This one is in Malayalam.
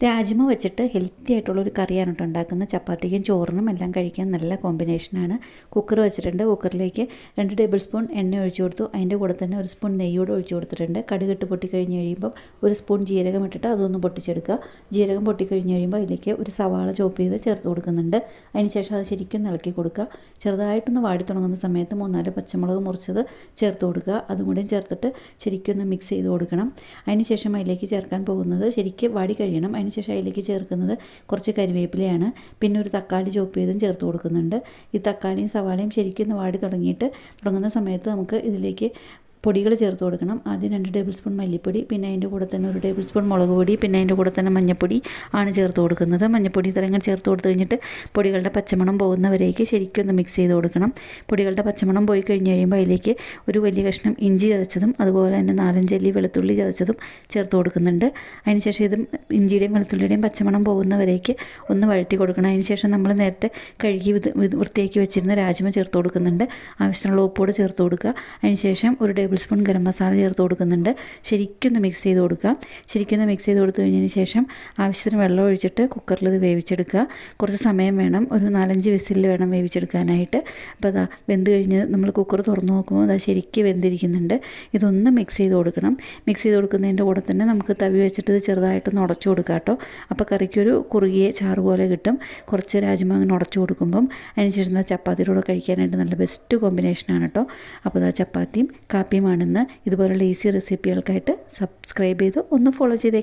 രാജ്മ വെച്ചിട്ട് ഹെൽത്തി ആയിട്ടുള്ളൊരു കറിയാണ് കേട്ടോ ഉണ്ടാക്കുന്നത്. ചപ്പാത്തിക്കും ചോറിനും എല്ലാം കഴിക്കാൻ നല്ല കോമ്പിനേഷനാണ്. കുക്കർ വെച്ചിട്ടുണ്ട്. കുക്കറിലേക്ക് 2 ടേബിൾ സ്പൂൺ എണ്ണ ഒഴിച്ചു കൊടുത്തു. അതിൻ്റെ കൂടെ തന്നെ 1 സ്പൂൺ നെയ്യോട് ഒഴിച്ചു കൊടുത്തിട്ടുണ്ട്. കടുകിട്ട് പൊട്ടിക്കഴിഞ്ഞ് കഴിയുമ്പോൾ 1 സ്പൂൺ ജീരകം ഇട്ടിട്ട് അതൊന്ന് പൊട്ടിച്ചെടുക്കുക. ജീരകം പൊട്ടിക്കഴിഞ്ഞ് കഴിയുമ്പോൾ അതിലേക്ക് ഒരു സവാള ചോപ്പ് ചെയ്ത് ചേർത്ത് കൊടുക്കുന്നുണ്ട്. അതിനുശേഷം അത് ശരിക്കും ഇളക്കി കൊടുക്കുക. ചെറുതായിട്ടൊന്ന് വാടി തുടങ്ങുന്ന സമയത്ത് 3-4 പച്ചമുളക് മുറിച്ചത് ചേർത്ത് കൊടുക്കുക. അതും കൂടി ചേർത്തിട്ട് ശരിക്കും ഒന്ന് മിക്സ് ചെയ്ത് കൊടുക്കണം. അതിനുശേഷം അതിലേക്ക് ചേർക്കാൻ പോകുന്നത് ശരിക്കും വാടി കഴിയണം. അതിനുശേഷം അതിലേക്ക് ചേർക്കുന്നത് കുറച്ച് കരിവേപ്പിലയാണ്. പിന്നെ ഒരു തക്കാളി ചോപ്പ് ചെയ്തും ചേർത്ത് കൊടുക്കുന്നുണ്ട്. ഈ തക്കാളിയും സവാളയും ശരിക്കും ഒന്ന് വാടി തുടങ്ങുന്ന സമയത്ത് നമുക്ക് ഇതിലേക്ക് പൊടികൾ ചേർത്ത് കൊടുക്കണം. ആദ്യം 2 ടേബിൾ സ്പൂൺ മല്ലിപ്പൊടി, പിന്നെ അതിൻ്റെ കൂടെ തന്നെ 1 ടേബിൾ സ്പൂൺ മുളക് പൊടി, പിന്നെ അതിൻ്റെ കൂടെ തന്നെ മഞ്ഞൾപ്പൊടി ആണ് ചേർത്ത് കൊടുക്കുന്നത്. മഞ്ഞൾപ്പൊടി ഇത്രയും ചേർത്ത് കൊടുത്തു കഴിഞ്ഞിട്ട് പൊടികളുടെ പച്ചമണം പോകുന്നവരേക്ക് ശരിക്കും ഒന്ന് മിക്സ് ചെയ്ത് കൊടുക്കണം. പൊടികളുടെ പച്ചമണം പോയി കഴിഞ്ഞ് കഴിയുമ്പോൾ അതിലേക്ക് ഒരു വലിയ കഷ്ണം ഇഞ്ചി ചതച്ചതും അതുപോലെ തന്നെ 4-5 അല്ലി വെളുത്തുള്ളി ചതച്ചതും ചേർത്ത് കൊടുക്കുന്നുണ്ട്. അതിനുശേഷം ഇത് ഇഞ്ചിയുടെയും വെളുത്തുള്ളിയുടെയും പച്ചമണം പോകുന്നവരേക്ക് ഒന്ന് വഴറ്റി കൊടുക്കണം. അതിനുശേഷം നമ്മൾ നേരത്തെ കഴുകി വൃത്തിയാക്കി വെച്ചിരുന്ന രാജ്മ ചേർത്ത് കൊടുക്കുന്നുണ്ട്. ആവശ്യത്തിനുള്ള ഉപ്പോട് ചേർത്ത് കൊടുക്കുക. അതിനുശേഷം 1 ടേബിൾ സ്പൂൺ ഗരം മസാല ചേർത്ത് കൊടുക്കുന്നുണ്ട്. ശരിക്കും ഒന്ന് മിക്സ് ചെയ്ത് കൊടുക്കുക. ശരിക്കും ഒന്ന് മിക്സ് ചെയ്ത് കൊടുത്തു കഴിഞ്ഞതിന് ശേഷം ആവശ്യത്തിന് വെള്ളം ഒഴിച്ചിട്ട് കുക്കറിൽ ഇത് വേവിച്ചെടുക്കുക. കുറച്ച് സമയം വേണം, ഒരു 4-5 വിസിലിൽ വേണം വേവിച്ചെടുക്കാനായിട്ട്. അപ്പോൾ അതാ വെന്ത് കഴിഞ്ഞ് നമ്മൾ കുക്കർ തുറന്ന് നോക്കുമ്പോൾ അതാ ശരിക്കും വെന്തിരിക്കുന്നുണ്ട്. ഇതൊന്ന് മിക്സ് ചെയ്ത് കൊടുക്കണം. മിക്സ് ചെയ്ത് കൊടുക്കുന്നതിൻ്റെ കൂടെ തന്നെ നമുക്ക് തവി വെച്ചിട്ട് ഇത് ചെറുതായിട്ടൊന്ന് ഉടച്ചു കൊടുക്കാം കേട്ടോ. അപ്പോൾ കറിക്കൊരു കുറുകിയ ചാറ് പോലെ കിട്ടും. കുറച്ച് രാജ്മ അങ്ങനെ ഉടച്ചു കൊടുക്കുമ്പം അതിനുശേഷം ചപ്പാത്തിയുടെ കൂടെ കഴിക്കാനായിട്ട് നല്ല ബെസ്റ്റ് കോമ്പിനേഷനാണ് കേട്ടോ. അപ്പോൾ അതാ ചപ്പാത്തിയും കാപ്പിയും ആണെന്ന്. ഇതുപോലുള്ള ഈസി റെസിപ്പികൾക്കായിട്ട് സബ്സ്ക്രൈബ് ചെയ്ത് ഒന്ന് ഫോളോ ചെയ്തേ.